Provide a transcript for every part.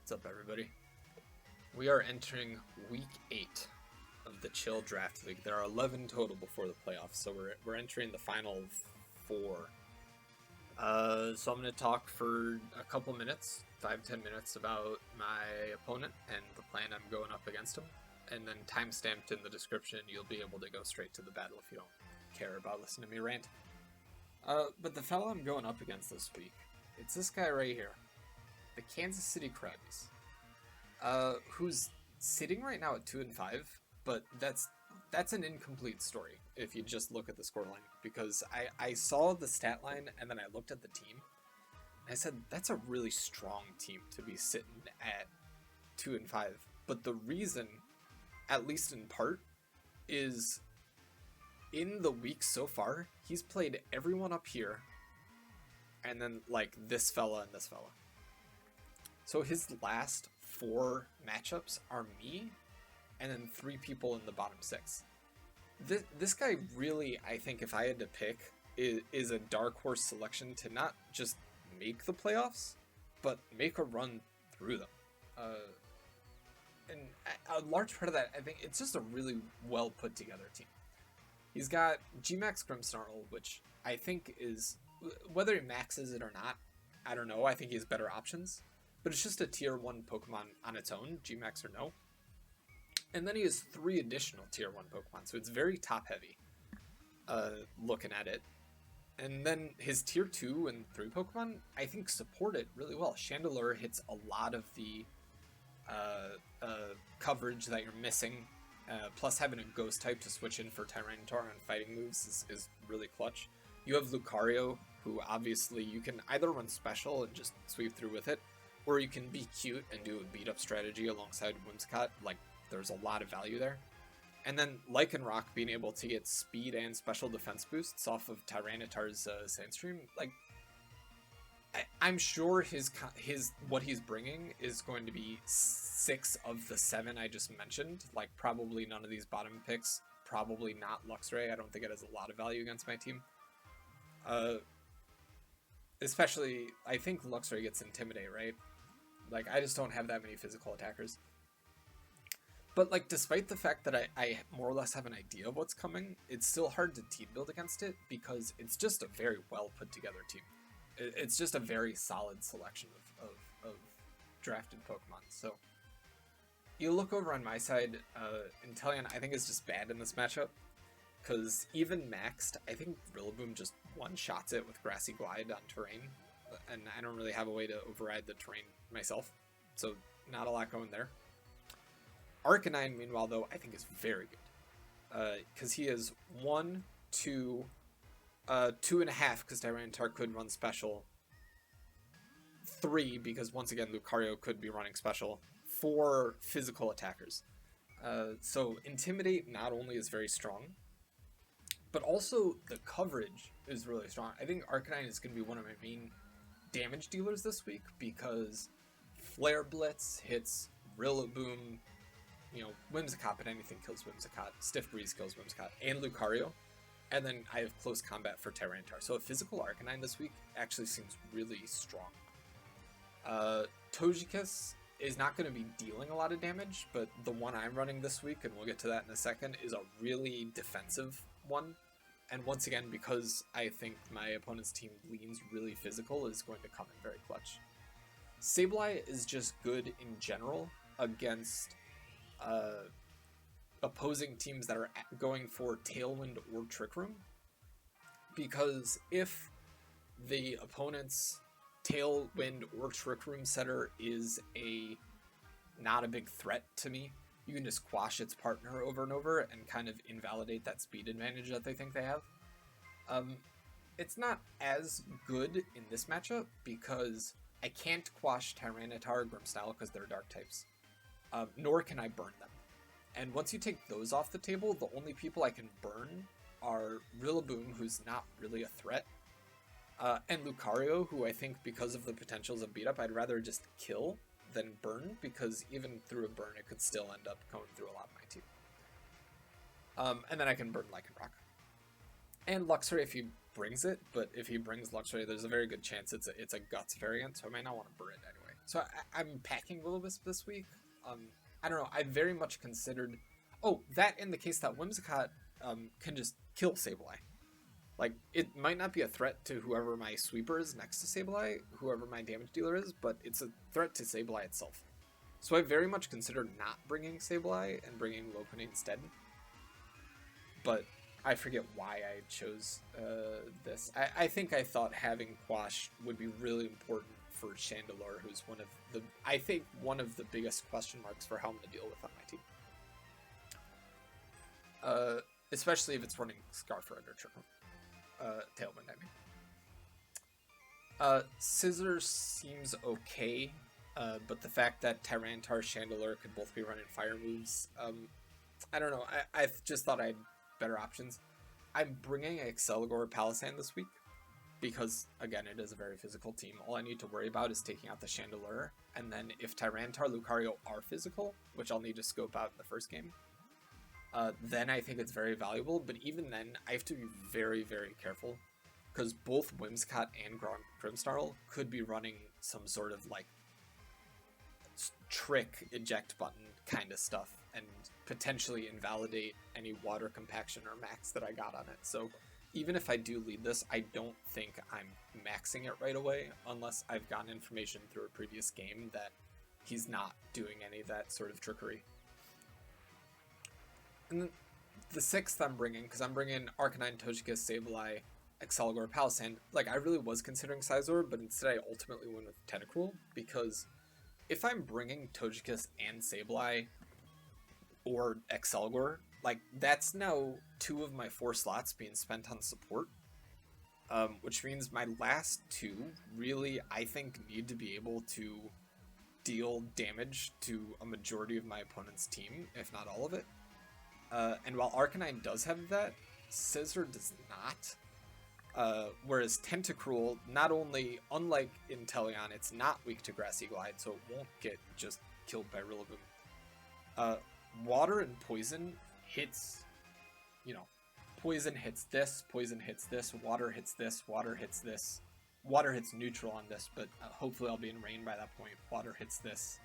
What's up, everybody? We are entering week 8 of the Chill Draft League. There are 11 total before the playoffs, so we're entering the final 4. So I'm going to talk for a couple minutes, 5-10 minutes, about my opponent and the plan I'm going up against him. And then time-stamped in the description, you'll be able to go straight to the battle if you don't care about listening to me rant. But the fella I'm going up against this week, it's this guy right here. The Kansas City Krabbys, who's sitting right now at 2-5, but that's an incomplete story if you just look at the scoreline, because I saw the stat line and then I looked at the team and I said that's a really strong team to be sitting at 2-5. But the reason, at least in part, is in the week so far he's played everyone up here and then like this fella and this fella. So his last 4 matchups are me, and then 3 people in the bottom 6. This guy really, I think, if I had to pick, is a dark horse selection to not just make the playoffs, but make a run through them. And a large part of that, I think, it's just a really well put together team. He's got G-Max Grimmsnarl, which I think is, whether he maxes it or not, I don't know. I think he has better options. But it's just a tier 1 Pokemon on its own, G-Max or no. And then he has 3 additional tier 1 Pokemon, so it's very top heavy, looking at it. And then his tier 2 and 3 Pokemon, I think, support it really well. Chandelure hits a lot of the coverage that you're missing, plus having a ghost type to switch in for Tyranitar on fighting moves is really clutch. You have Lucario, who obviously you can either run special and just sweep through with it, or you can be cute and do a beat-up strategy alongside Whimsicott. Like, there's a lot of value there. And then Lycanroc being able to get speed and special defense boosts off of Tyranitar's Sandstream. Like, I'm sure his what he's bringing is going to be 6 of the 7 I just mentioned. Like, probably none of these bottom picks. Probably not Luxray. I don't think it has a lot of value against my team. Especially, I think Luxray gets Intimidate, right? Like, I just don't have that many physical attackers. But, like, despite the fact that I more or less have an idea of what's coming, it's still hard to team build against it because it's just a very well put together team. It's just a very solid selection of drafted Pokemon. So, you look over on my side, Inteleon I think is just bad in this matchup. Because even maxed, I think Rillaboom just one-shots it with Grassy Glide on terrain. And I don't really have a way to override the terrain myself, so not a lot going there. Arcanine, meanwhile, though, I think is very good. Because he is 1, 2, 2.5, because Tyranitar could run special. 3, because once again, Lucario could be running special. 4 physical attackers. So Intimidate not only is very strong, but also the coverage is really strong. I think Arcanine is going to be one of my main damage dealers this week because Flare Blitz hits Rillaboom, you know, Whimsicott, but anything kills Whimsicott, Stiff Breeze kills Whimsicott, and Lucario, and then I have close combat for Tyranitar. So a physical Arcanine this week actually seems really strong. Togekiss is not going to be dealing a lot of damage, but the one I'm running this week, and we'll get to that in a second, is a really defensive one. And once again, because I think my opponent's team leans really physical, is going to come in very clutch. Sableye is just good in general against opposing teams that are going for Tailwind or Trick Room, because if the opponent's Tailwind or Trick Room setter is not a big threat to me, you can just quash its partner over and over and kind of invalidate that speed advantage that they think they have. It's not as good in this matchup because I can't quash Tyranitar or Grimmsnarl because they're dark types, nor can I burn them. And once you take those off the table, the only people I can burn are Rillaboom, who's not really a threat, and Lucario, who I think because of the potentials of beat up, I'd rather just kill than burn, because even through a burn, it could still end up going through a lot of my team. And then I can burn Lycanroc. And Luxray if he brings it, but if he brings Luxray, there's a very good chance it's a Guts variant, so I might not want to burn it anyway. So I'm packing Will-O-Wisp this week. I don't know. I very much considered. Oh, that in the case that Whimsicott can just kill Sableye. Like, it might not be a threat to whoever my sweeper is next to Sableye, whoever my damage dealer is, but it's a threat to Sableye itself. So I very much considered not bringing Sableye and bringing Lopunny instead. But I forget why I chose this. I think I thought having Quash would be really important for Chandelure, who's one of the biggest question marks for how I'm going to deal with on my team. Especially if it's running Scarfred or Trickle. Tailwind, I mean. Scissors seems okay, but the fact that Tyranitar, Chandelure could both be running fire moves, I don't know. I just thought I had better options. I'm bringing Exceligor Palisand this week because, again, it is a very physical team. All I need to worry about is taking out the Chandelure, and then if Tyranitar, Lucario are physical, which I'll need to scope out in the first game, then I think it's very valuable, but even then, I have to be very, very careful, because both Whimsicott and Grimmsnarl could be running some sort of, like, trick eject button kind of stuff, and potentially invalidate any water compaction or max that I got on it. So even if I do lead this, I don't think I'm maxing it right away, unless I've gotten information through a previous game that he's not doing any of that sort of trickery. And then the sixth I'm bringing, because I'm bringing Arcanine, Togekiss, Sableye, Exceligor, Palisand. Like, I really was considering Scizor, but instead I ultimately went with Tentacruel, because if I'm bringing Togekiss and Sableye, or Exceligor, like, that's now 2 of my 4 slots being spent on support, which means my last 2 really, I think, need to be able to deal damage to a majority of my opponent's team, if not all of it. And while Arcanine does have that, Scizor does not. Whereas Tentacruel, not only, unlike Inteleon, it's not weak to Grassy Glide, so it won't get just killed by Rillaboom. Water and Poison hits, you know, Poison hits this, Poison hits this, Water hits this, Water hits this. Water hits neutral on this, but hopefully I'll be in rain by that point. Water hits this.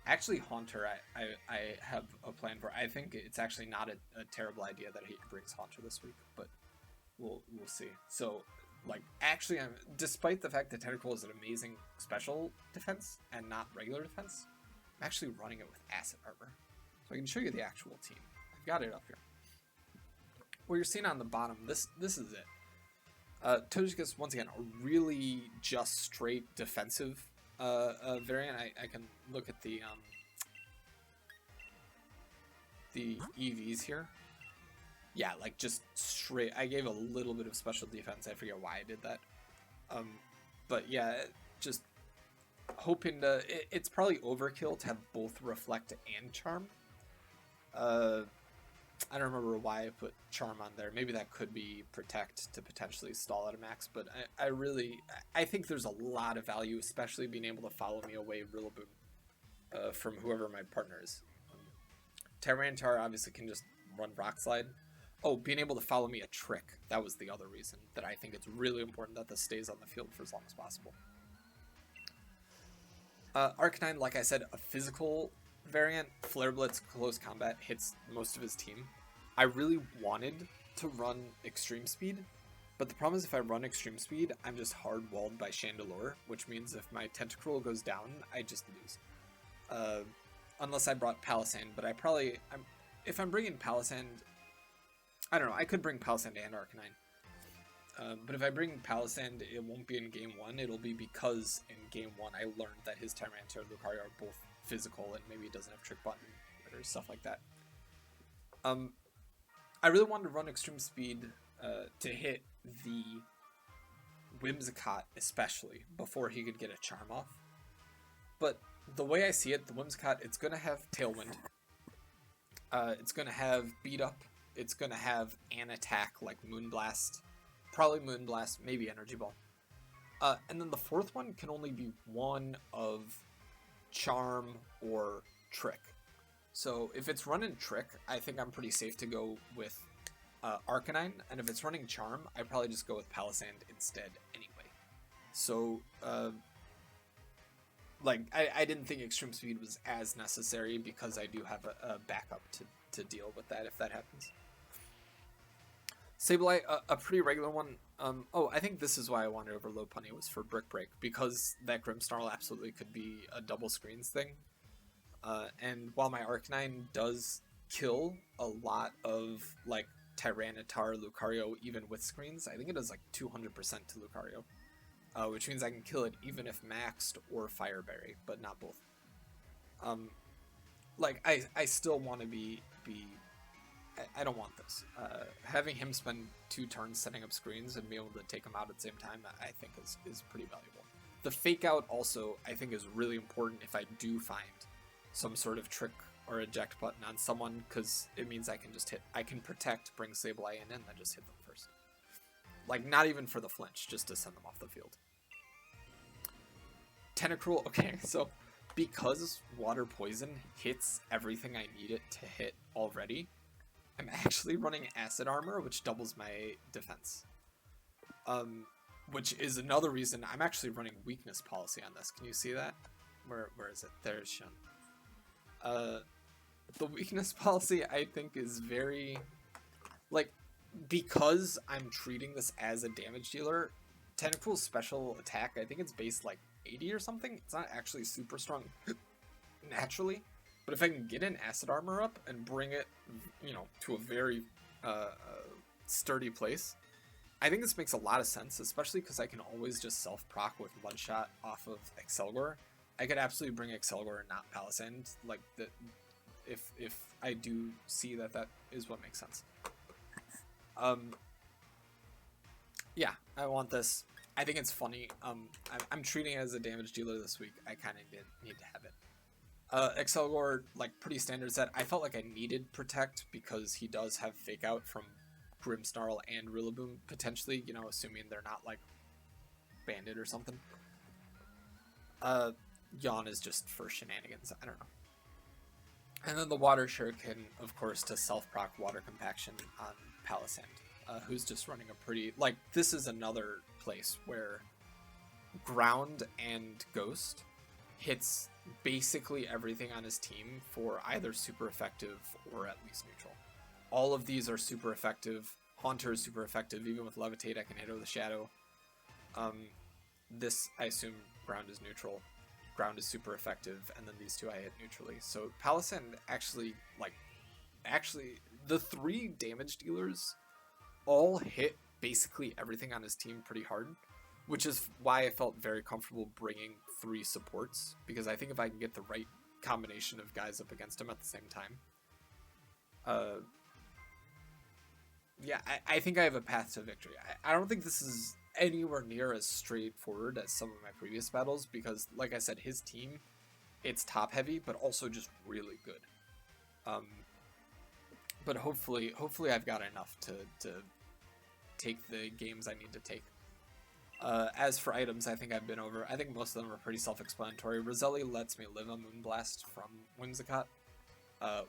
Actually, Haunter, I have a plan for. I think it's actually not a terrible idea that he brings Haunter this week, but we'll see. So, like, actually, despite the fact that Tentacruel is an amazing special defense and not regular defense, I'm actually running it with Acid Armor. So I can show you the actual team. I've got it up here. What you're seeing on the bottom, this is it. Togekiss, once again, a really just straight defensive variant. I can look at the EVs here. Yeah, like, just straight. I gave a little bit of special defense. I forget why I did that. But yeah, just hoping to. It's probably overkill to have both Reflect and Charm. I don't remember why I put Charm on there. Maybe that could be Protect to potentially stall at a max, but I think there's a lot of value, especially being able to follow me away Rillaboom from whoever my partner is. Tyranitar obviously can just run Rock Slide. Oh, being able to follow me a Trick. That was the other reason that I think it's really important that this stays on the field for as long as possible. Arcanine, like I said, a physical variant. Flare Blitz close combat hits most of his team. I really wanted to run Extreme Speed, but the problem is if I run Extreme Speed, I'm just hard walled by Chandelure, which means if my Tentacruel goes down, I just lose. Unless I brought Palisand, but if I'm bringing Palisand, I don't know, I could bring Palisand and Arcanine. But if I bring Palisand, it won't be in game 1, it'll be because in game 1 I learned that his Tyranitar and Lucario are both physical and maybe he doesn't have Trick Button or stuff like that. I really wanted to run Extreme Speed to hit the Whimsicott especially before he could get a Charm off. But the way I see it, the Whimsicott, it's going to have Tailwind. It's going to have Beat Up. It's going to have an attack like Moonblast. Probably Moonblast, maybe Energy Ball. And then the fourth one can only be one of Charm or Trick. So if it's running Trick, I think I'm pretty safe to go with Arcanine. And if it's running Charm, I'd probably just go with Palisand instead anyway. So like, I didn't think extreme speed was as necessary because I do have a backup to deal with that if that happens. Sableye, a pretty regular one. Oh, I think this is why I wanted Overload Punny was for Brick Break, because that Grimmsnarl absolutely could be a double screens thing. And while my Arcanine does kill a lot of, like, Tyranitar, Lucario, even with screens, I think it does like 200% to Lucario. Which means I can kill it even if maxed or Fire Berry, but not both. Like, I still want to be I don't want this. Having him spend 2 turns setting up screens and be able to take them out at the same time, I think is pretty valuable. The Fake Out also, I think, is really important if I do find some sort of trick or eject button on someone, because it means I can just hit, I can protect, bring Sableye in, and then just hit them first. Like, not even for the flinch, just to send them off the field. Tentacruel, okay, so because Water Poison hits everything I need it to hit already, I'm actually running Acid Armor, which doubles my defense. Which is another reason I'm actually running Weakness Policy on this. Can you see that? Where is it? There's shown. The Weakness Policy, I think, is very... Like, because I'm treating this as a damage dealer, Tentacruel's special attack, I think it's based like 80 or something. It's not actually super strong naturally. But if I can get an Acid Armor up and bring it, you know, to a very sturdy place, I think this makes a lot of sense, especially because I can always just self-proc with Mud Shot off of Excelgor. I could absolutely bring Excelgor and not Palisand, like, if I do see that is what makes sense. Yeah, I want this. I think it's funny. I'm treating it as a damage dealer this week. I kind of need to have it. Excelgor, like, pretty standard set. I felt like I needed Protect because he does have Fake Out from Grimmsnarl and Rillaboom, potentially, you know, assuming they're not, like, banded or something. Yawn is just for shenanigans. I don't know. And then the Water Shuriken, of course, to self-proc Water Compaction on Palisand, who's just running a pretty... Like, this is another place where Ground and Ghost hits basically everything on his team for either super effective or at least neutral. All of these are super effective. Haunter is super effective. Even with Levitate, I can hit with a Shadow. This, I assume, Ground is neutral. Ground is super effective, and then these two I hit neutrally. So Palisand actually, the 3 damage dealers all hit basically everything on his team pretty hard, which is why I felt very comfortable bringing 3 supports, because I think if I can get the right combination of guys up against him at the same time, yeah, I think I have a path to victory. I don't think this is anywhere near as straightforward as some of my previous battles, because, like I said, his team, it's top heavy, but also just really good. But hopefully I've got enough to take the games I need to take. As for items, I think I've been over. I think most of them are pretty self-explanatory. Roselli lets me live a Moonblast from Whimsicott,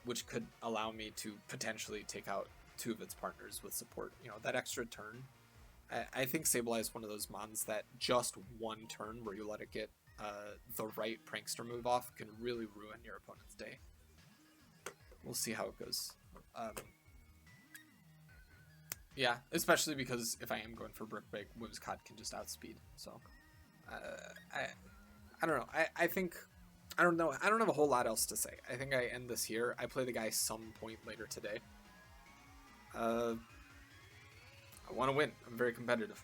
which could allow me to potentially take out 2 of its partners with support. You know, that extra turn. I think Sableye is one of those mons that just 1 turn where you let it get the right Prankster move off can really ruin your opponent's day. We'll see how it goes. Yeah, especially because if I am going for Brick Break, Whimsicott can just outspeed. So, I don't know. I think, I don't know. I don't have a whole lot else to say. I think I end this here. I play the guy some point later today. I want to win. I'm very competitive.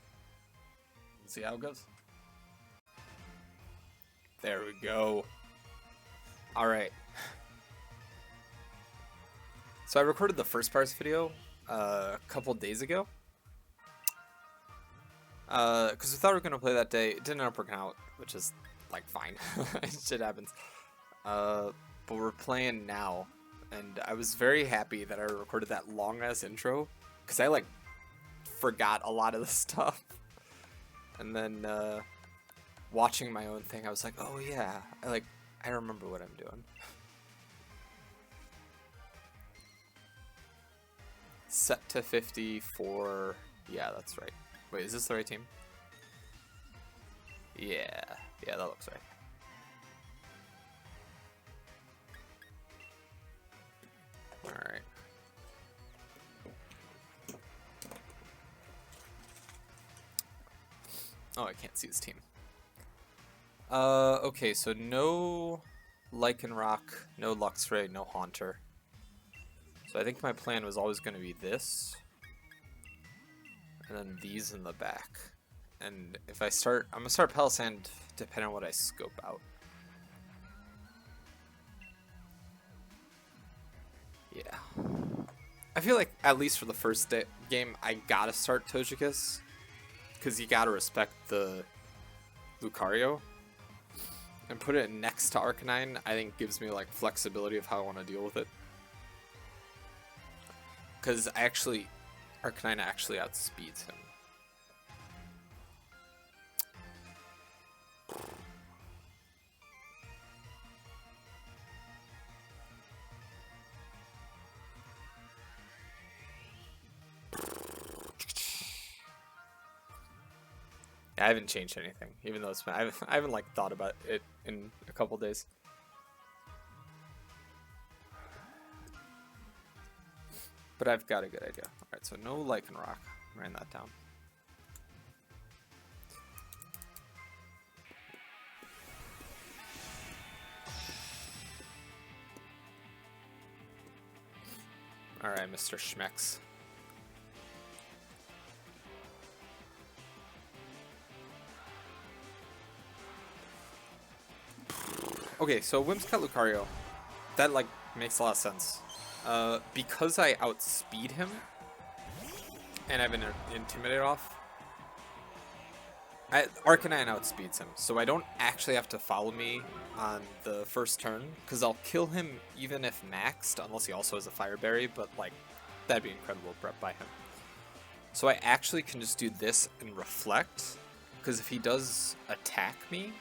Let's see how it goes. There we go. All right. So I recorded the first parts video a couple days ago. Because we thought we were going to play that day. It didn't end up working out, which is, like, fine. Shit happens. But we're playing now. And I was very happy that I recorded that long-ass intro. Because I, like, forgot a lot of the stuff. And then, watching my own thing, I was like, oh yeah, I remember what I'm doing. Set to 50 for... Yeah, that's right. Wait, is this the right team? Yeah, that looks right. Oh, I can't see his team. Okay, so no Lycanroc, no Luxray, no Haunter. So I think my plan was always going to be this. And then these in the back. And if I start, I'm going to start Palisand depending on what I scope out. Yeah. I feel like, at least for the first game, I gotta start Togekiss. Because you gotta respect the Lucario. And put it next to Arcanine, I think gives me like flexibility of how I want to deal with it. Because Arcanine actually outspeeds him. I haven't changed anything, even though it's been, I haven't like thought about it in a couple days. But I've got a good idea. Alright, so no Lycanroc. Ran that down. Alright, Mr. Schmex. Okay, so Whimsicott Lucario, that like makes a lot of sense. Because I outspeed him, and I've been intimidated off, Arcanine outspeeds him, so I don't actually have to follow me on the first turn, because I'll kill him even if maxed, unless he also has a Fire Berry, but like, that'd be incredible prep by him. So I actually can just do this and reflect, because if he does attack me,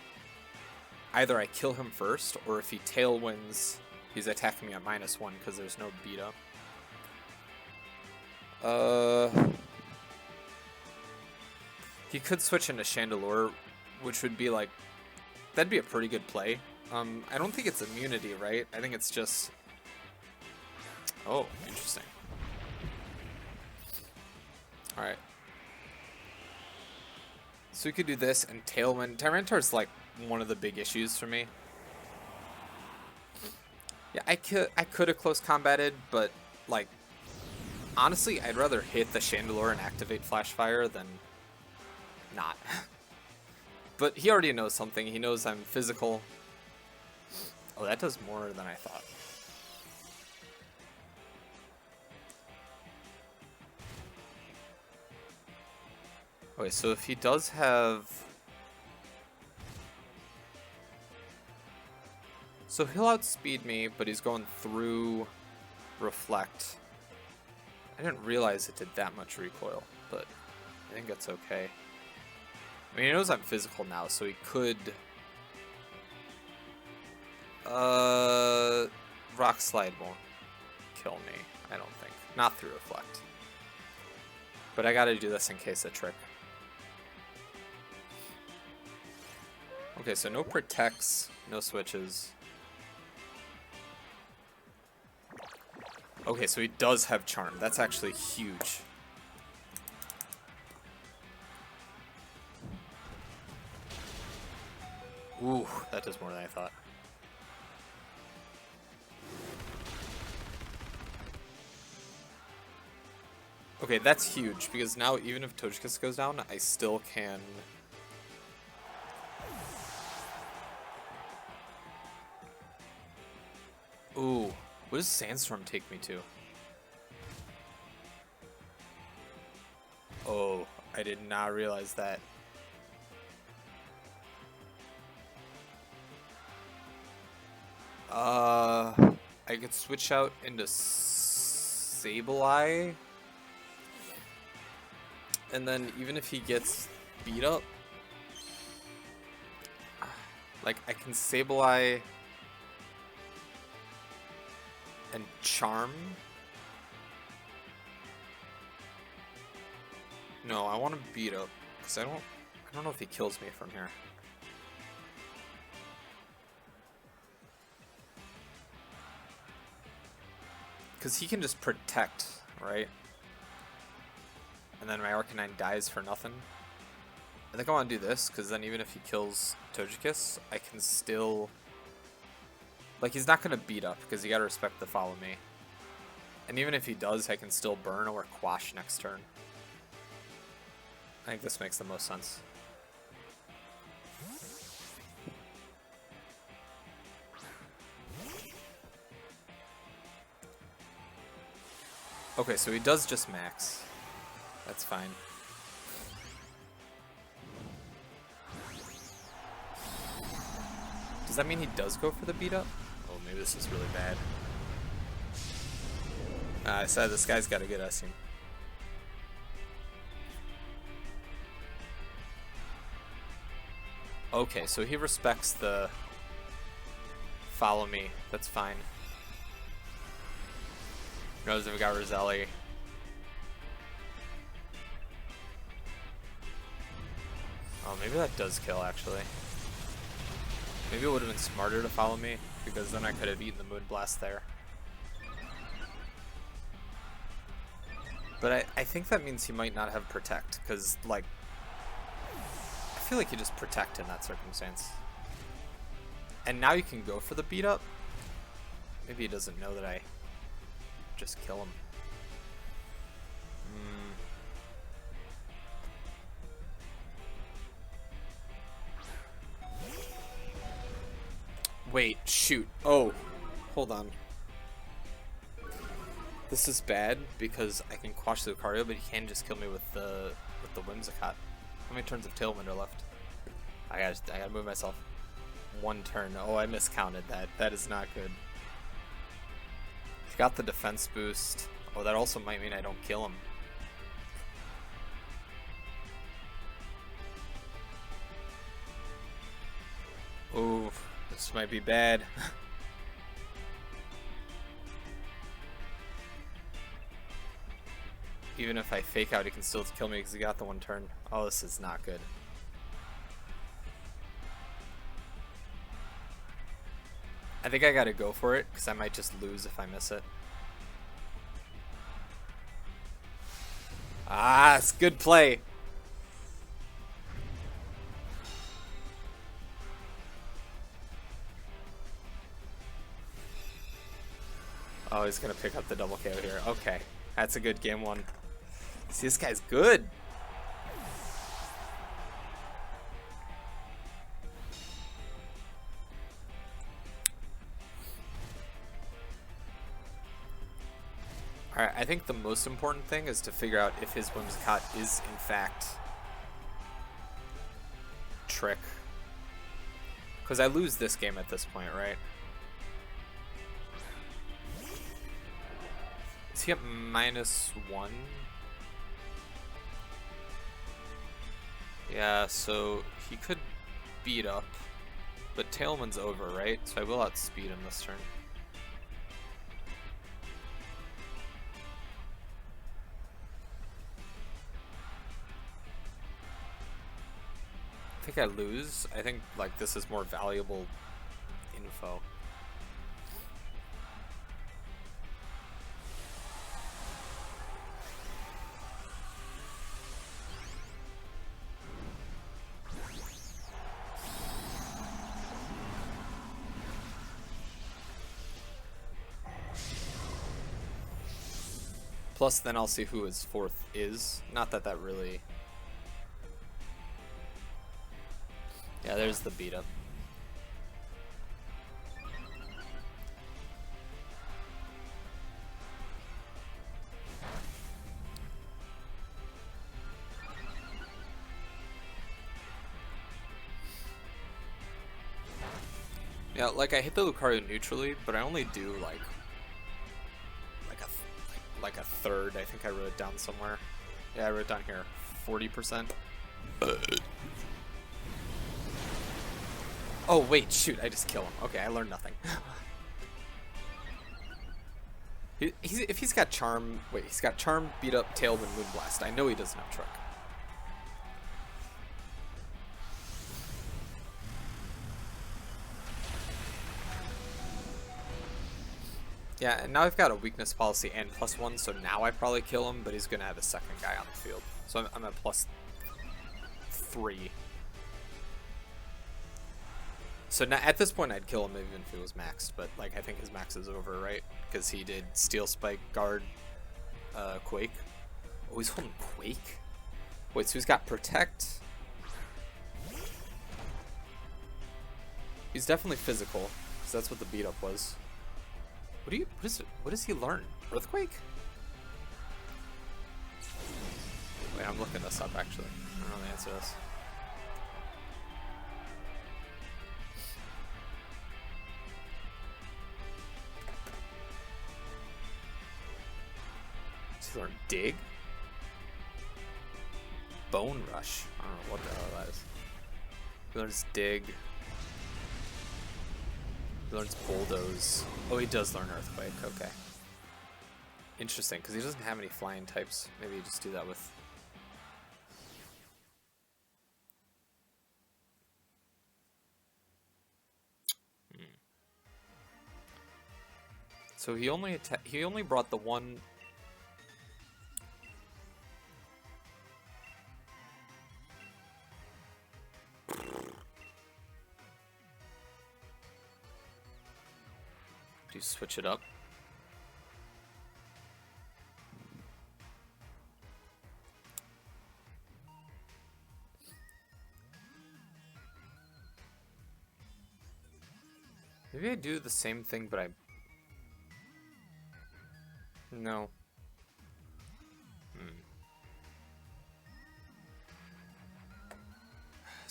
either I kill him first, or if he Tailwinds, he's attacking me at -1 because there's no beat up. He could switch into Chandelure, which would be like, that'd be a pretty good play. I don't think it's immunity, right? I think it's just, oh, interesting. Alright. So we could do this and Tailwind. Tyranitar's like one of the big issues for me. Yeah, I could have close combated, but like honestly, I'd rather hit the Chandelure and activate Flash Fire than not. But he already knows something. He knows I'm physical. Oh, that does more than I thought. Okay, so if he does have... So he'll outspeed me, but he's going through Reflect. I didn't realize it did that much recoil, but I think that's okay. I mean, he knows I'm physical now, so he could... Rock Slide won't kill me, I don't think. Not through Reflect. But I gotta do this in case of trick. Okay, so no protects, no switches. Okay, so he does have Charm. That's actually huge. Ooh, that does more than I thought. Okay, that's huge, because now even if Togekiss goes down, I still can... Ooh, what does Sandstorm take me to? Oh, I did not realize that. I could switch out into Sableye. And then even if he gets beat up, like I can Sableye and Charm. No, I want to beat up because I don't know if he kills me from here. Because he can just protect, right? And then my Arcanine dies for nothing. I think I want to do this, because then even if he kills Togekiss, I can still... Like, he's not going to beat up, because you got to respect the follow me. And even if he does, I can still burn or quash next turn. I think this makes the most sense. Okay, so he does just max. That's fine. Does that mean he does go for the beat up? Oh, maybe this is really bad. I said this guy's got a good S team. Okay, so he respects the follow me. That's fine. Knows that we got Roselli. Oh, maybe that does kill, actually. Maybe it would have been smarter to follow me, because then I could have eaten the Moonblast there. But I think that means he might not have Protect, because, like, I feel like you just Protect in that circumstance. And now you can go for the beat up. Maybe he doesn't know that I just kill him. Wait, shoot. Oh, hold on. This is bad because I can quash the Lucario, but he can just kill me with the Whimsicott. How many turns of Tailwind are left? I gotta move myself. One turn. Oh, I miscounted that. That is not good. He got the defense boost. Oh, that also might mean I don't kill him. Ooh, this might be bad. Even if I fake out, he can still kill me because he got the one turn. Oh, this is not good. I think I gotta go for it because I might just lose if I miss it. Ah, it's good play. Oh, he's gonna pick up the double KO here. Okay, that's a good game one. See, this guy's good. Alright, I think the most important thing is to figure out if his Whimsicott is in fact Trick. Because I lose this game at this point, right? Is he at -1? Yeah, so he could beat up, but Tailwind's over, right? So I will outspeed him this turn. I think I lose. I think like this is more valuable info. Plus, then I'll see who his fourth is. Not that that really... Yeah, there's the beat up. Yeah, like I hit the Lucario neutrally, but I only do like a third. I think I wrote it down somewhere. Yeah, I wrote it down here. 40%. Oh wait, shoot! I just kill him. Okay, I learned nothing. If he's got Charm, wait, he's got Charm, Beat Up, Tailwind, Moonblast. I know he doesn't have Trick. Yeah, and now I've got a weakness policy and +1, so now I probably kill him, but he's gonna have a second guy on the field. So I'm at 3. So now, at this point, I'd kill him even if he was maxed, but like I think his max is over, right? Because he did Steel Spike, Guard, Quake. Oh, he's holding Quake? Wait, so he's got Protect. He's definitely physical, because that's what the beat up was. What does he learn? Earthquake? Wait, I'm looking this up actually. I don't know the answer to this. Does he learn Dig? Bone Rush. I don't know what the hell that is. He learns Dig. He learns Bulldoze. Oh, he does learn Earthquake. Okay. Interesting, because he doesn't have any flying types. Maybe you just do that with... So he only brought the one... Do you switch it up? Maybe I do the same thing, but I... No.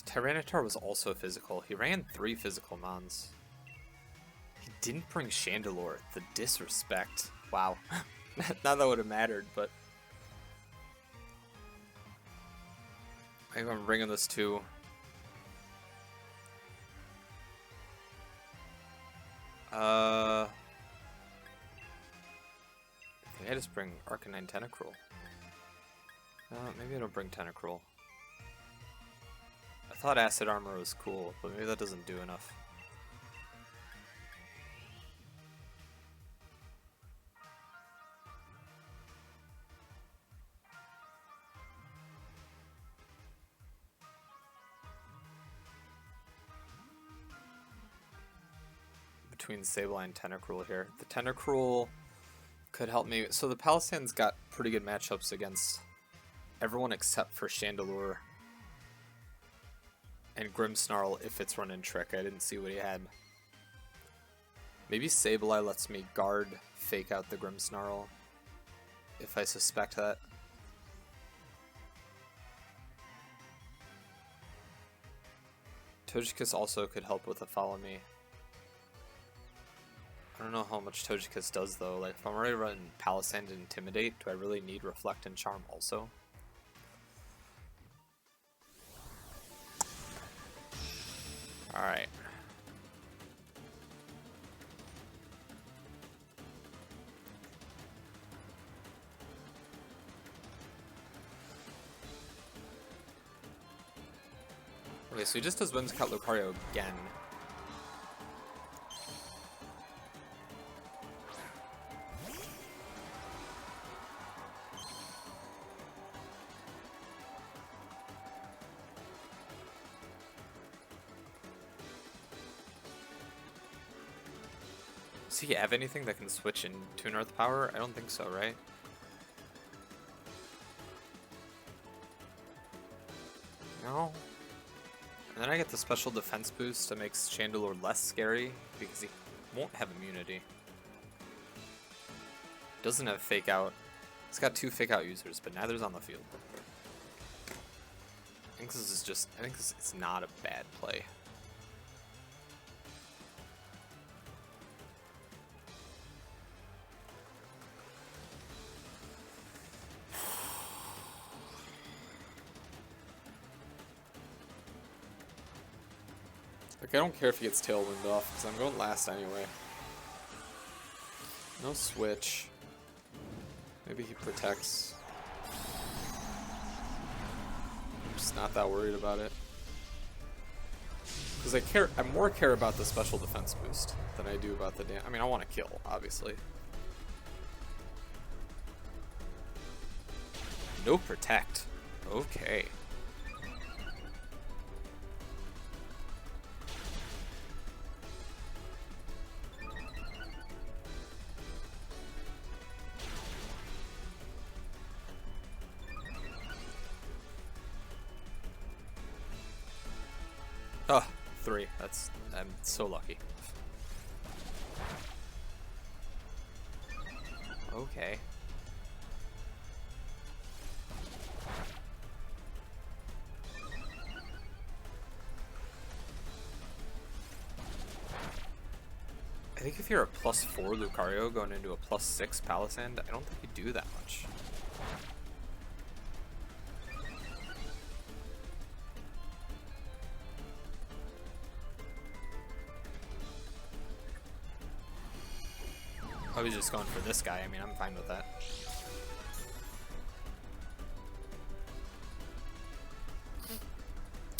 Tyranitar was also physical. He ran 3 physical mons. He didn't bring Chandelure. The disrespect. Wow. Not that would have mattered, but... Maybe I'm bringing this too. I think I just bring Arcanine Tentacruel. Maybe I don't bring Tentacruel. I thought Acid Armor was cool, but maybe that doesn't do enough. Between Sableye and Tentacruel here. The Tentacruel could help me. So the Palisand's got pretty good matchups against everyone except for Chandelure and Grimmsnarl if it's running Trick. I didn't see what he had. Maybe Sableye lets me guard fake out the Grimmsnarl if I suspect that. Togekiss also could help with a Follow Me. I don't know how much Togekiss does though. Like if I'm already running Palisand and Intimidate, do I really need Reflect and Charm also? Alright. Okay, so he just does Whimsicott Lucario again. Does he have anything that can switch into an Earth Power? I don't think so, right? No. And then I get the special defense boost that makes Chandelure less scary because he won't have immunity. Doesn't have Fake Out. He's got 2 Fake Out users, but neither's on the field. I think this is just, I think it's not a bad play. Like, I don't care if he gets Tailwind off, because I'm going last anyway. No switch. Maybe he protects. I'm just not that worried about it. Because I more care about the special defense boost than I do about the damage. I mean, I want to kill, obviously. No protect. Okay. Oh, 3. I'm so lucky. Okay. I think if you're a +4 Lucario going into a +6 Palisand, I don't think you do that much. I was just going for this guy. I mean, I'm fine with that.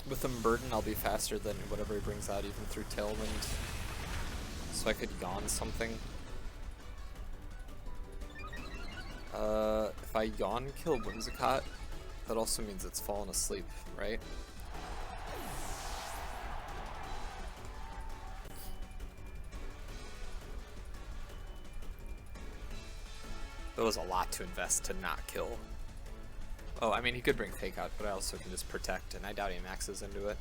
With him Burden, I'll be faster than whatever he brings out, even through Tailwind. So I could yawn something. If I yawn kill Whimsicott, that also means it's fallen asleep, right? That was a lot to invest to not kill. Oh, I mean, he could bring Fake Out, but I also can just protect, and I doubt he maxes into it.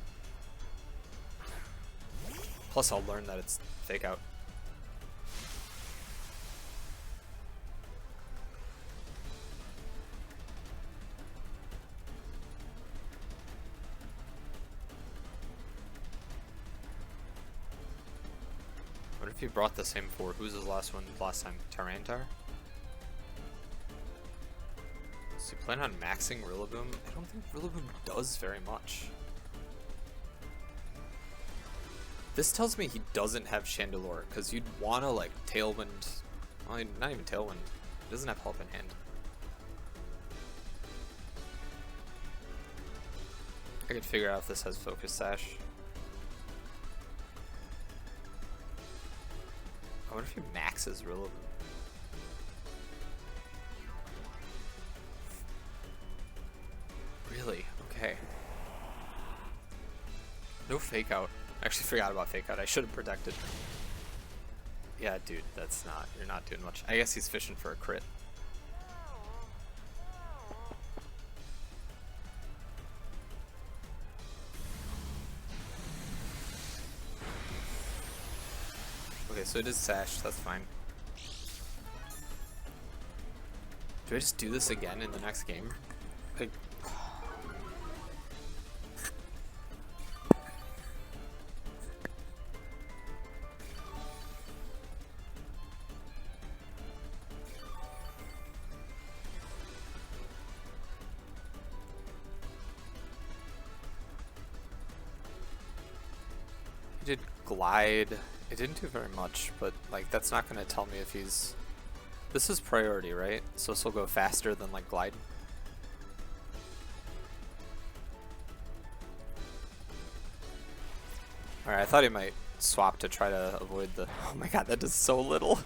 Plus, I'll learn that it's Fake Out. What if you brought the same 4? Who's his last one last time? Tyranitar? So you plan on maxing Rillaboom? I don't think Rillaboom does very much. This tells me he doesn't have Chandelure, because you'd want to, like, Tailwind... Well, not even Tailwind. He doesn't have Help in Hand. I could figure out if this has Focus Sash. I wonder if he maxes Rillaboom. Really? Okay. No Fake Out. I actually forgot about Fake Out. I should have protected. Yeah, dude, that's not... You're not doing much. I guess he's fishing for a crit. Okay, so it is Sash. That's fine. Do I just do this again in the next game? Like... Did Glide. It didn't do very much, but like that's not going to tell me if he's... This is priority, right? So this will go faster than like Glide. Alright, I thought he might swap to try to avoid the... Oh my god, that does so little.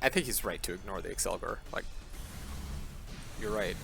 I think he's right to ignore the Excalibur. Like, you're right.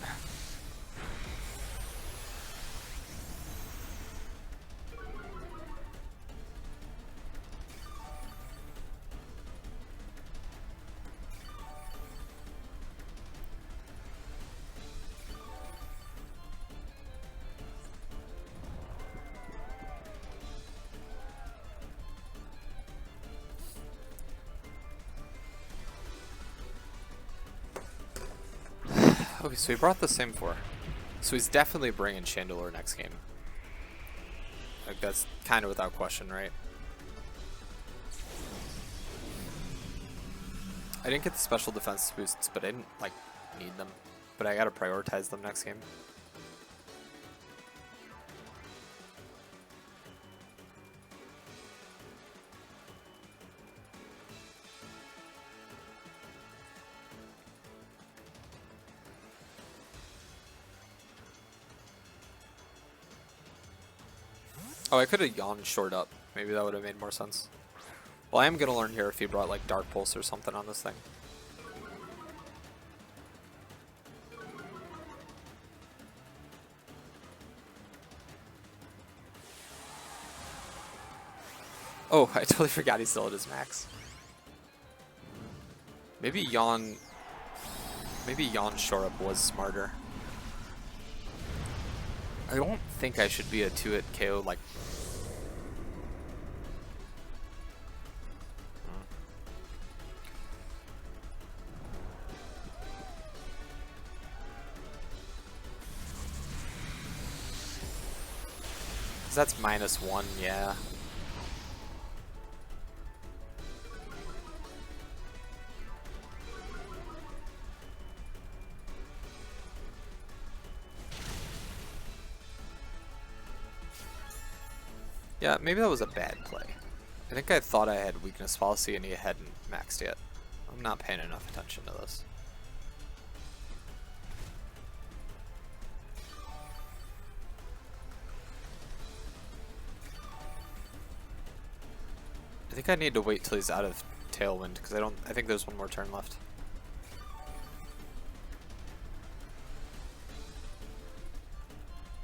Okay, so he brought the same 4. So he's definitely bringing Chandelure next game. Like, that's kind of without question, right? I didn't get the special defense boosts, but I didn't, like, need them. But I gotta prioritize them next game. Oh, I could have yawned short up. Maybe that would have made more sense. Well, I am going to learn here if he brought like Dark Pulse or something on this thing. Oh, I totally forgot he still had his max. Maybe Yawn Shore Up was smarter. I don't think I should be a 2-hit KO like. That's -1, yeah. Yeah, maybe that was a bad play. I think I thought I had weakness policy and he hadn't maxed yet. I'm not paying enough attention to this. I think I need to wait till he's out of Tailwind because I think there's one more turn left.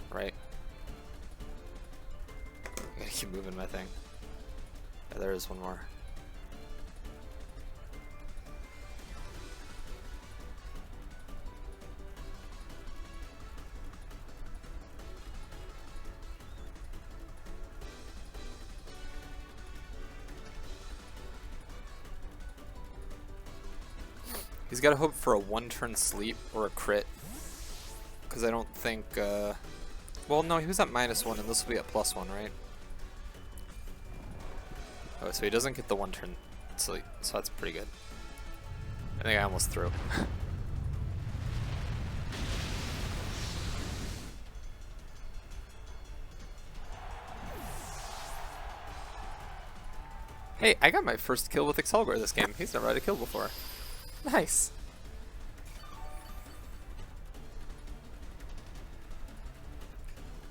Right. I gotta keep moving my thing. Yeah, there is one more. He's got to hope for a 1-turn sleep or a crit. Because I don't think, well, no, he was at -1 and this will be at +1, right? Oh, so he doesn't get the 1-turn sleep, so that's pretty good. I think I almost threw. Hey, I got my first kill with Excalibur this game. He's never had a kill before. Nice.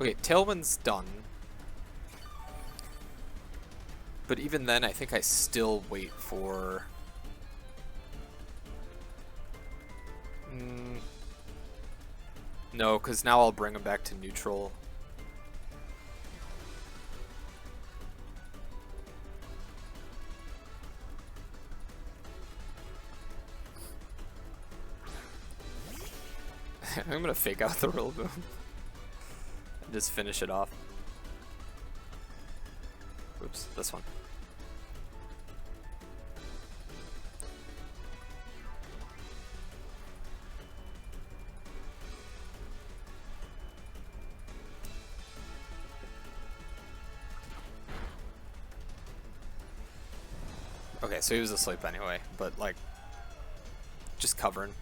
Okay, Tailwind's done. But even then, I think I still wait for... No, because now I'll bring him back to neutral. I'm gonna fake out the roll boom. And just finish it off. Oops, this one. Okay, so he was asleep anyway, but like, just covering.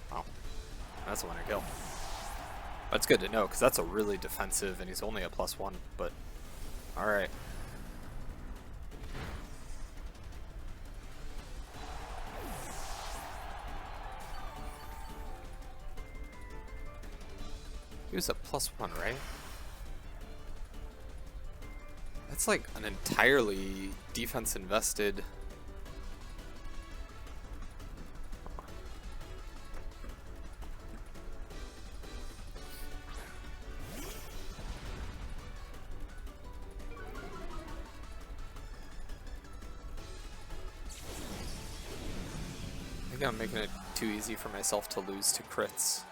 Wow, that's a winner kill. That's good to know, because that's a really defensive, and he's only a +1, but alright. He was a +1, right? That's like an entirely defense invested. I think I'm making it too easy for myself to lose to crits.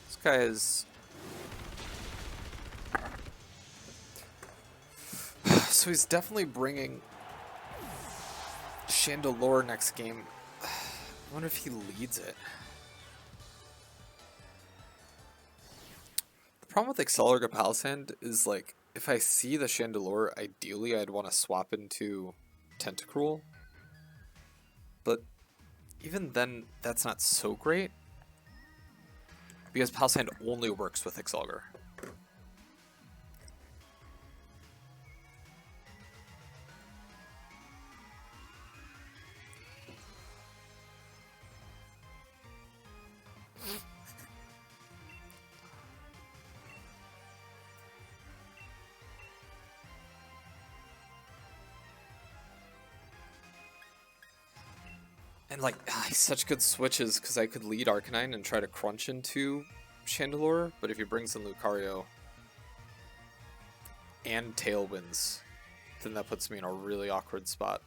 This guy is... So he's definitely bringing Chandelure next game. I wonder if he leads it. The problem with Accelerator Palisand is, like, if I see the Chandelure, ideally I'd want to swap into Tentacruel. But even then, that's not so great. Because Palisand only works with Accelerator. And like, he's such good switches because I could lead Arcanine and try to crunch into Chandelure, but if he brings in Lucario and Tailwinds, then that puts me in a really awkward spot.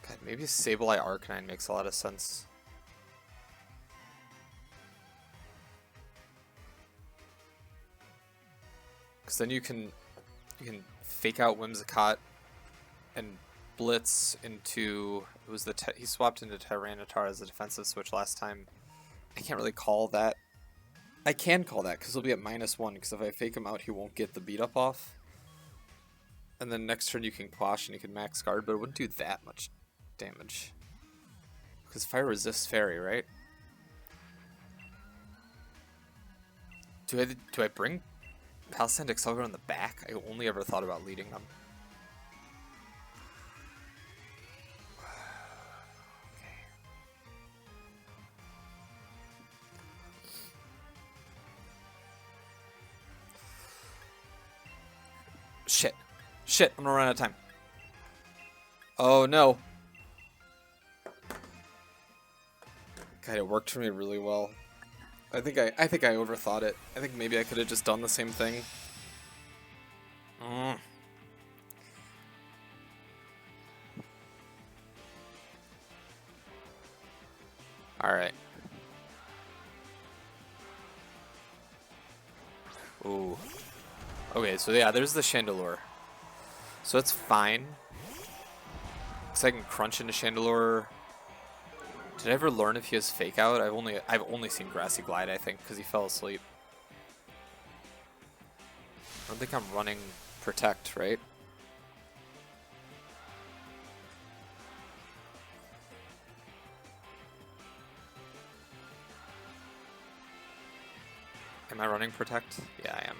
God, maybe Sableye Arcanine makes a lot of sense. Because then you can fake out Whimsicott and blitz into, it was he swapped into Tyranitar as a defensive switch last time. I can't really call that. I can call that because he'll be at -1, because if I fake him out he won't get the beat up off. And then next turn you can quash and you can max guard, but it wouldn't do that much damage. Because fire resists fairy, right? Do I bring Palisand Accelerator on the back? I only ever thought about leading them. Okay. Shit. Shit, I'm gonna run out of time. Oh no. God, it worked for me really well. I think I overthought it. I think maybe I could have just done the same thing. Alright. Ooh. Okay, so yeah, there's the Chandelure. So it's fine. Because I can crunch into Chandelure. Did I ever learn if he has Fake Out? I've only seen Grassy Glide, I think, because he fell asleep. I don't think I'm running Protect, right? Am I running Protect? Yeah, I am.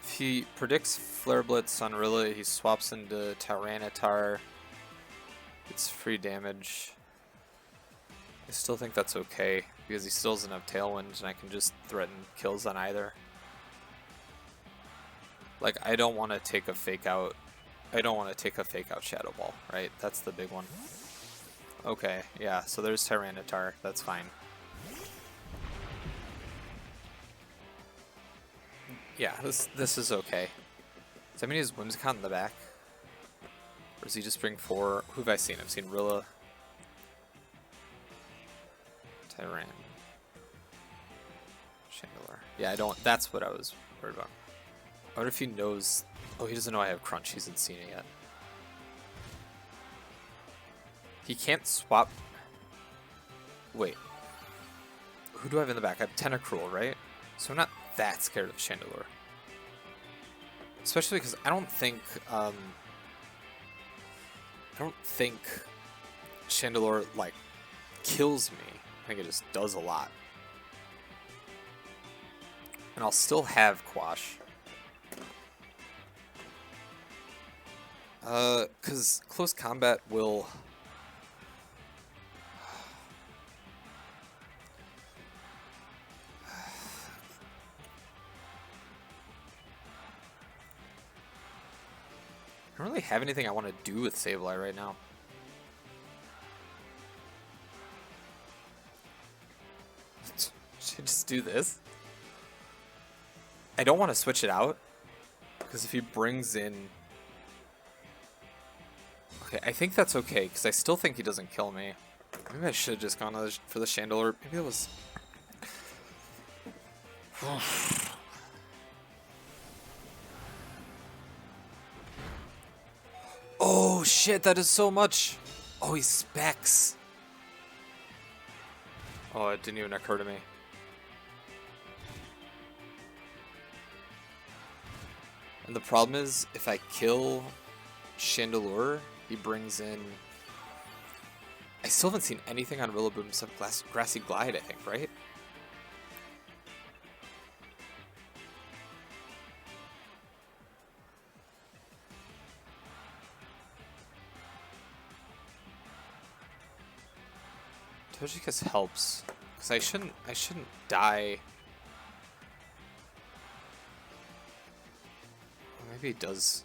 If he predicts Flare Blitz on Rilla, he swaps into Tyranitar. It's free damage. I still think that's okay, because he still doesn't have Tailwind, and I can just threaten kills on either. Like, I don't want to take a Fake Out. I don't want to take a Fake Out Shadow Ball, right? That's the big one. Okay, yeah, so there's Tyranitar. That's fine. Yeah, this is okay. Does that mean he has Whimsicott in the back? Or does he just bring 4? Who have I seen? I've seen Rilla. Tyran. Chandelure. Yeah, I don't... That's what I was worried about. I wonder if he knows... Oh, he doesn't know I have Crunch. He hasn't seen it yet. He can't swap... Wait. Who do I have in the back? I have Tentacruel, right? So I'm not that scared of Chandelure. Especially because I don't think Chandelure, like, kills me. I think it just does a lot. And I'll still have Quash. Because close combat will... I don't really have anything I want to do with Sableye right now. Should I just do this? I don't want to switch it out, because if he brings in... Okay, I think that's okay, because I still think he doesn't kill me. Maybe I should have just gone for the Chandelure. Maybe it was... Oh shit, that is so much! Oh, he specs! Oh, it didn't even occur to me. And the problem is, if I kill Chandelure, he brings in... I still haven't seen anything on Rillaboom except Grassy Glide, I think, right? Togekiss helps, because I shouldn't die. Maybe he does.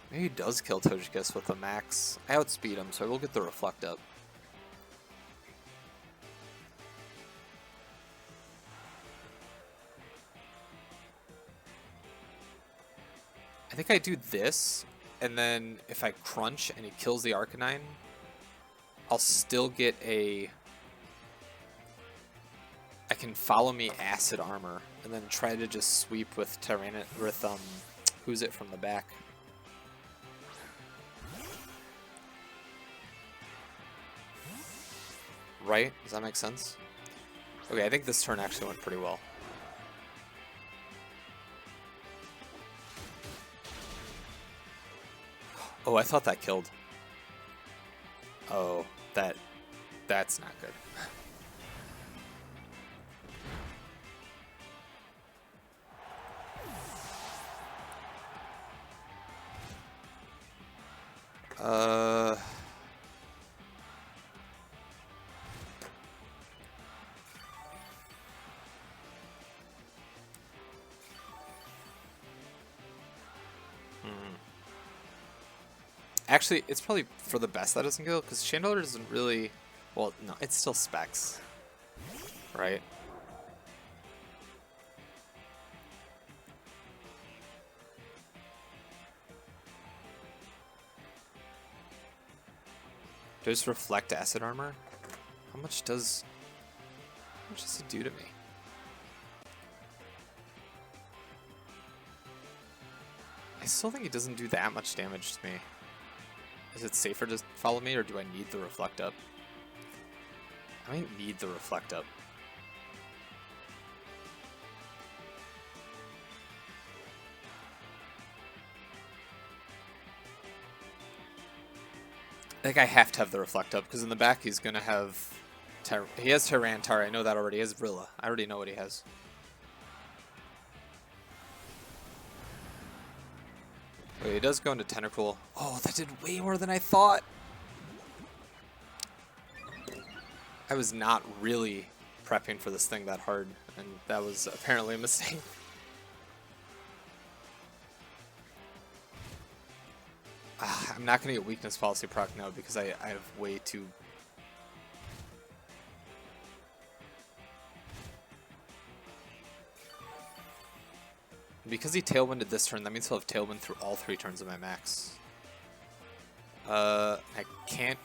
Maybe he does kill Togekiss with a max. I outspeed him, so I will get the Reflect up. I think I do this, and then if I crunch and he kills the Arcanine, I'll still get a... I can follow me Acid Armor, and then try to just sweep with who's it from the back? Right? Does that make sense? Okay, I think this turn actually went pretty well. Oh, I thought that killed. Oh, that's not good. Actually, it's probably for the best that doesn't kill, because Chandelure doesn't really... Well, no, it's still Specs. Right? Do I just reflect Acid Armor? How much does it do to me? I still think he doesn't do that much damage to me. Is it safer to follow me, or do I need the Reflect up? I might need the Reflect up. I think I have to have the Reflect up, because in the back he's going to have... he has Tyranitar, I know that already. He has Rilla. I already know what he has. Wait, he does go into Tentacle. Oh, that did way more than I thought! I was not really prepping for this thing that hard, and that was apparently a mistake. I'm not going to get Weakness Policy proc now because I have way too... Because he Tailwinded this turn, that means he'll have Tailwind through all 3 turns of my max. I can't...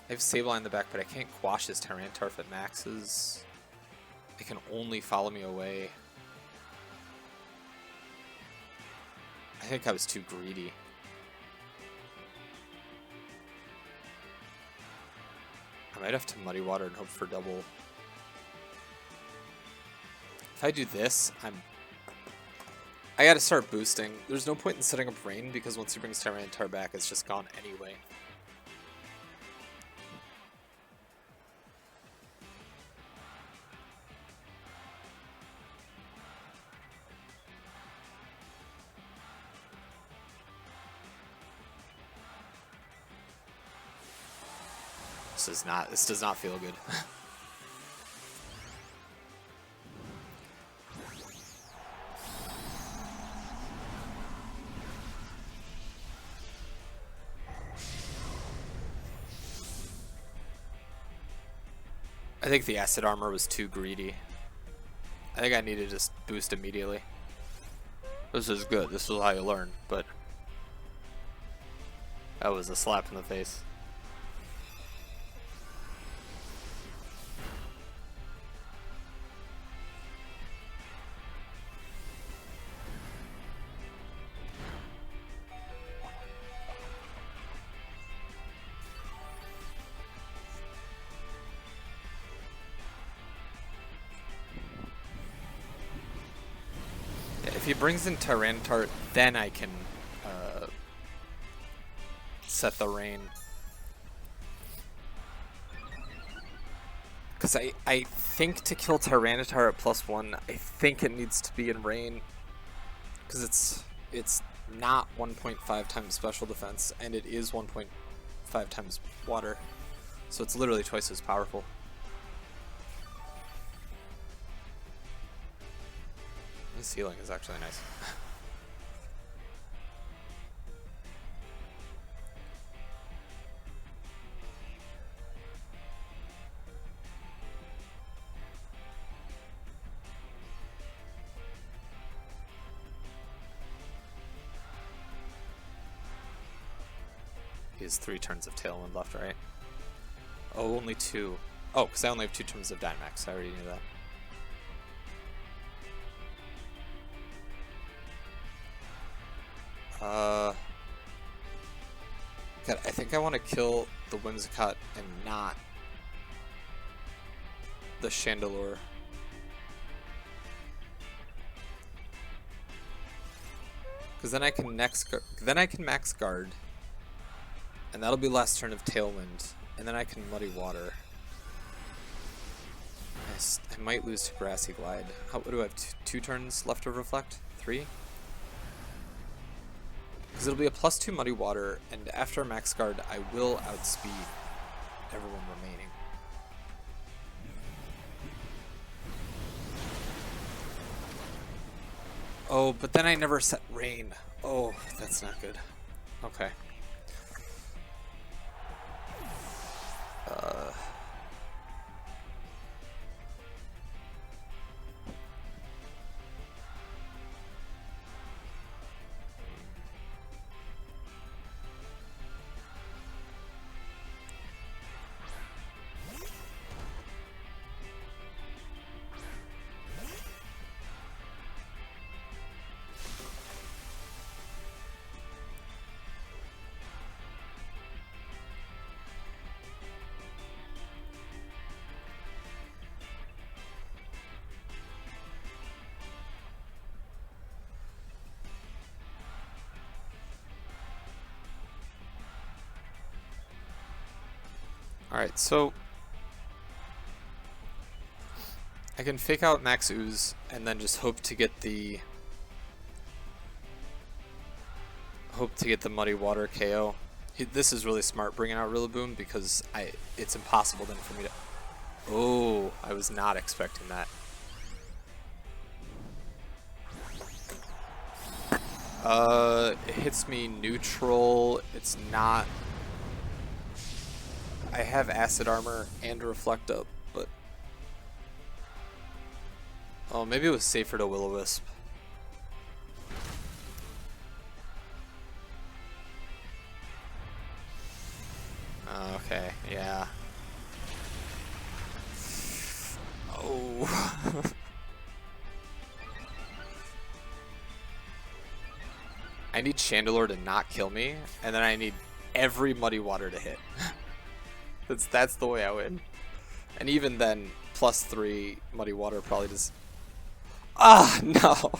I have Sableye in the back, but I can't quash his Tyranitar if it maxes. It can only follow me away. I think I was too greedy. I might have to Muddy Water and hope for double. If I do this, I gotta start boosting. There's no point in setting up Rain, because once he brings Tyranitar back, it's just gone anyway. This does not feel good. I think the Acid Armor was too greedy. I think I needed to just boost immediately. This is good, this is how you learn, but that was a slap in the face. he brings in Tyranitar, then I can set the rain. Because I think to kill Tyranitar at +1, I think it needs to be in rain. Because it's not 1.5 times special defense, and it is 1.5 times water. So it's literally twice as powerful. This healing is actually nice. He has 3 turns of Tailwind left, right? Oh, only 2. Oh, because I only have 2 turns of Dynamax. I already knew that. God, I think I want to kill the Whimsicott and not the Chandelure. Because then I can max guard, and that'll be last turn of Tailwind, and then I can Muddy Water. I might lose to Grassy Glide. What do I have? 2 turns left to Reflect? 3? Because it'll be a +2 Muddy Water, and after max guard, I will outspeed everyone remaining. Oh, but then I never set rain. Oh, that's not good. Okay. Alright, so I can fake out Max Ooze and then just hope to get the Muddy Water KO. This is really smart bringing out Rillaboom because it's impossible then for me to... Oh, I was not expecting that. It hits me neutral. It's not... I have Acid Armor and Reflect Up, but... Oh, maybe it was safer to Will-O-Wisp. Okay, yeah. Oh. I need Chandelure to not kill me, and then I need every Muddy Water to hit. That's the way I win. And even then, +3 Muddy Water probably just... Ah, no!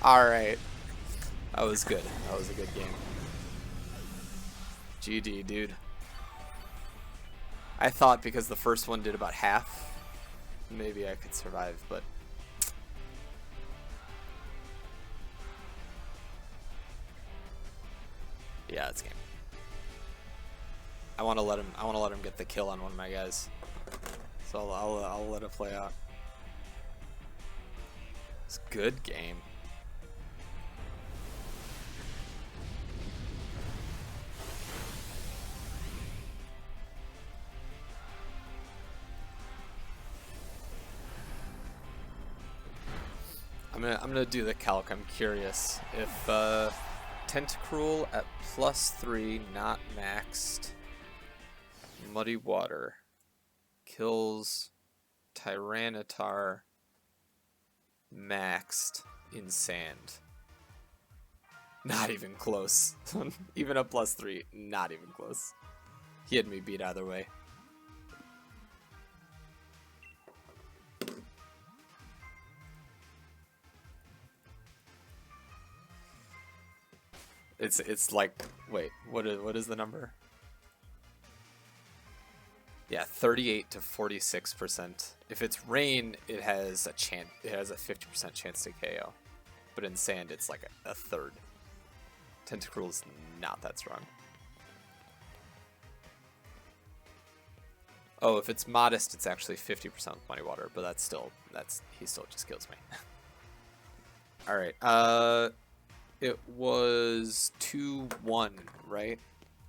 Alright. That was good. That was a good game. GG, dude. I thought because the first one did about half, maybe I could survive, but... Yeah, it's game. I want to let him get the kill on one of my guys. So I'll let it play out. It's a good game. I'm gonna do the calc. I'm curious if Tentacruel at +3, not maxed, Muddy Water kills Tyranitar maxed in sand. Not even close. Even a +3, not even close. He had me beat either way. It's like, wait, what is the number? Yeah, 38 to 46%. If it's rain, it has a 50% chance to KO. But in sand, it's like a third. Tentacruel's not that strong. Oh, if it's modest, it's actually 50% with Muddy Water, but he still just kills me. Alright, it was 2-1, right?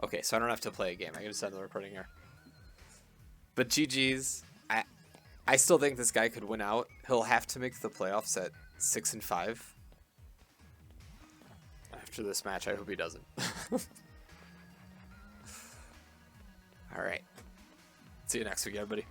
Okay, so I don't have to play a game. I can just end the recording here. But GG's. I still think this guy could win out. He'll have to make the playoffs at 6-5. After this match, I hope he doesn't. Alright. See you next week, everybody.